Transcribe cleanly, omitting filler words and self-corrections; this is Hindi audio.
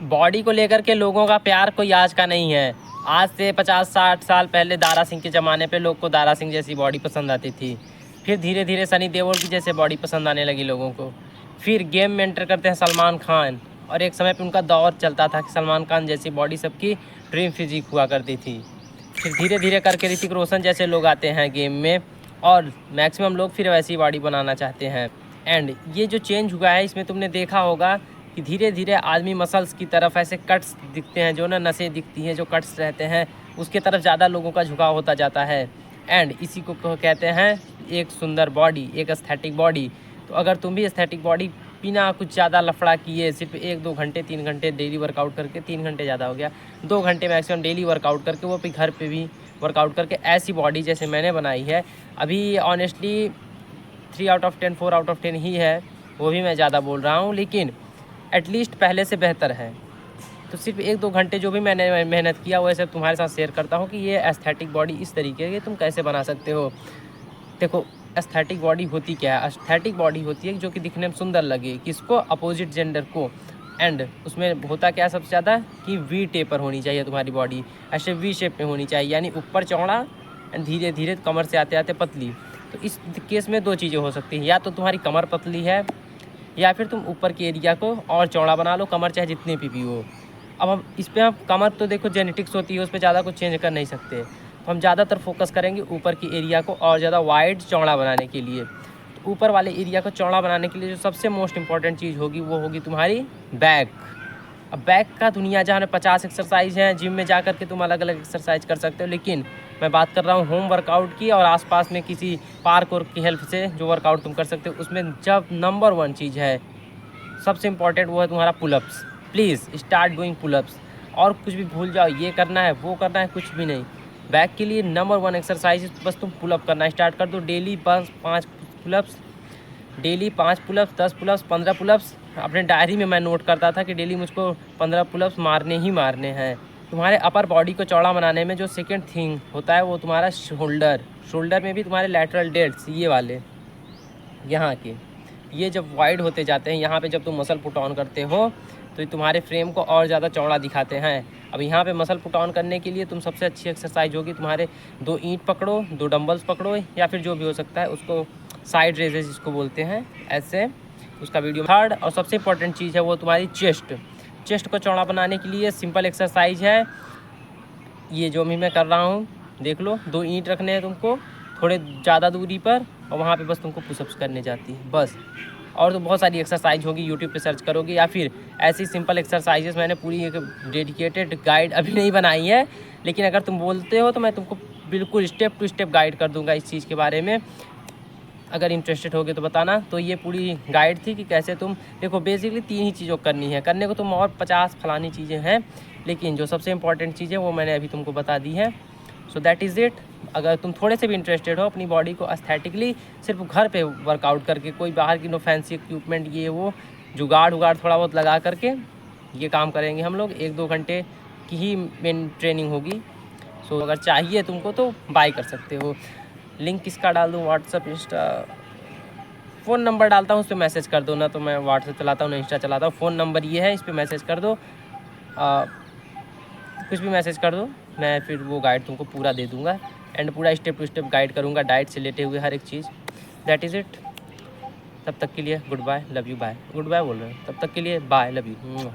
बॉडी को लेकर के लोगों का प्यार कोई आज का नहीं है। आज से 50-60 साल पहले दारा सिंह के ज़माने पे लोग को दारा सिंह जैसी बॉडी पसंद आती थी। फिर धीरे धीरे सनी देओल की जैसे बॉडी पसंद आने लगी लोगों को। फिर गेम में एंटर करते हैं सलमान खान, और एक समय पे उनका दौर चलता था कि सलमान खान जैसी बॉडी सबकी ड्रीम फिजिक हुआ करती थी। फिर धीरे धीरे करके ऋतिक रोशन जैसे लोग आते हैं गेम में, और मैक्सिमम लोग फिर वैसी बॉडी बनाना चाहते हैं। एंड ये जो चेंज हुआ है इसमें तुमने देखा होगा कि धीरे धीरे आदमी मसल्स की तरफ, ऐसे कट्स दिखते हैं जो ना नसें दिखती हैं जो कट्स रहते हैं, उसके तरफ ज़्यादा लोगों का झुकाव होता जाता है। एंड इसी को कहते हैं एक सुंदर बॉडी, एक एस्थेटिक बॉडी। तो अगर तुम भी एस्थेटिक बॉडी बिना कुछ ज़्यादा लफड़ा किए, सिर्फ 1-2 घंटे 3 घंटे डेली वर्कआउट करके, 3 घंटे ज़्यादा हो गया, 2 घंटे मैक्सिमम डेली वर्कआउट करके, वो भी घर पे भी वर्कआउट करके ऐसी बॉडी जैसे मैंने बनाई है, अभी honestly 3 out of 10 4 out of 10 ही है, वो भी मैं ज़्यादा बोल रहा हूँ, लेकिन एटलीस्ट पहले से बेहतर है। तो सिर्फ 1-2 घंटे जो भी मैंने मेहनत किया वो सब तुम्हारे साथ शेयर करता हूँ कि ये एस्थेटिक बॉडी इस तरीके की तुम कैसे बना सकते हो। देखो, एस्थेटिक बॉडी होती क्या है? एस्थेटिक बॉडी होती है जो कि दिखने में सुंदर लगे, किसको? अपोजिट जेंडर को। एंड उसमें होता क्या सबसे ज़्यादा कि वी टेपर होनी चाहिए तुम्हारी बॉडी, ऐसे वी शेप में होनी चाहिए, यानी ऊपर चौड़ा एंड धीरे धीरे कमर से आते आते पतली। तो इस केस में 2 चीज़ें हो सकती हैं, या तो तुम्हारी कमर पतली है, या फिर तुम ऊपर के एरिया को और चौड़ा बना लो, कमर चाहे जितनी भी हो। अब हम इस पर, हम कमर तो देखो जेनेटिक्स होती है, उस पर ज़्यादा कुछ चेंज कर नहीं सकते, तो हम ज़्यादातर फोकस करेंगे ऊपर की एरिया को और ज़्यादा वाइड चौड़ा बनाने के लिए। तो ऊपर वाले एरिया को चौड़ा बनाने के लिए जो सबसे मोस्ट इंपॉर्टेंट चीज़ होगी वो होगी तुम्हारी बैक। अब बैक का दुनिया जहाँ 50 एक्सरसाइज हैं, जिम में जा कर के तुम अलग अलग एक्सरसाइज कर सकते हो, लेकिन मैं बात कर रहा हूँ होम वर्कआउट की, और आसपास में किसी पार्क और की हेल्प से जो वर्कआउट तुम कर सकते हो, उसमें जब नंबर 1 चीज़ है, सबसे इम्पॉर्टेंट, वो है तुम्हारा pullups. Please start doing pullups, और कुछ भी भूल जाओ, ये करना है वो करना है, कुछ भी नहीं। बैक के लिए नंबर 1 एक्सरसाइज बस तुम पुलअप करना स्टार्ट कर दो। Daily 5 pullups, daily 5 pullups, 10 pullups, 15 pullups. अपने डायरी में मैं नोट करता था कि डेली मुझको 15 पुलअप्स मारने ही मारने हैं। तुम्हारे अपर बॉडी को चौड़ा बनाने में जो सेकंड थिंग होता है वो तुम्हारा शोल्डर में भी तुम्हारे लैटरल डेल्ट्स, ये वाले यहाँ के, ये जब वाइड होते जाते हैं, यहाँ पे जब तुम मसल पुट ऑन करते हो तो ये तुम्हारे फ्रेम को और ज़्यादा चौड़ा दिखाते हैं। अब यहाँ पे मसल पुट ऑन करने के लिए तुम सबसे अच्छी एक्सरसाइज होगी तुम्हारे 2 ईंट पकड़ो, 2 डंबल्स पकड़ो, या फिर जो भी हो सकता है उसको साइड रेजेस जिसको बोलते हैं, ऐसे उसका वीडियो। थर्ड और सबसे इंपॉर्टेंट चीज़ है वो तुम्हारी चेस्ट को चौड़ा बनाने के लिए सिंपल एक्सरसाइज है ये जो भी मैं कर रहा हूँ, देख लो। 2 ईंट रखने हैं तुमको थोड़े ज़्यादा दूरी पर, और वहाँ पे बस तुमको पुशअप्स करने जाती है बस। और तो बहुत सारी एक्सरसाइज होगी, यूट्यूब पे सर्च करोगे, या फिर ऐसी सिंपल एक्सरसाइजेस मैंने पूरी एक डेडिकेटेड गाइड अभी नहीं बनाई है, लेकिन अगर तुम बोलते हो तो मैं तुमको बिल्कुल स्टेप टू स्टेप गाइड कर दूंगा इस चीज़ के बारे में। अगर इंटरेस्टेड होगे तो बताना। तो ये पूरी गाइड थी कि कैसे तुम, देखो बेसिकली 3 ही चीज़ों करनी है, करने को तुम और 50 फलानी चीज़ें हैं, लेकिन जो सबसे इंपॉर्टेंट चीज़ है वो मैंने अभी तुमको बता दी है। So that is it. अगर तुम थोड़े से भी इंटरेस्टेड हो अपनी बॉडी को एस्थेटिकली सिर्फ घर पे वर्कआउट करके, कोई बाहर की नो फैंसी इक्विपमेंट ये वो जुगाड़ थोड़ा बहुत लगा करके ये काम करेंगे हम लोग, 1-2 घंटे की ही मेन ट्रेनिंग होगी। सो अगर चाहिए तुमको तो बाय कर सकते हो। लिंक किसका डाल दूँ? व्हाट्सअप, इंस्टा, फ़ोन नंबर डालता हूँ, उस पर मैसेज कर दो ना। तो मैं व्हाट्सअप चलाता हूँ ना इंस्टा चलाता हूँ, फ़ोन नंबर ये है, इस पर मैसेज कर दो, कुछ भी मैसेज कर दो, मैं फिर वो गाइड तुमको पूरा दे दूँगा, एंड पूरा स्टेप टू स्टेप गाइड करूँगा डाइट से लेटे हुए हर एक चीज़। That is it. तब तक के लिए good bye, love you, bye. Good bye बोल रहे हैं, तब तक के लिए बाय, लव यू।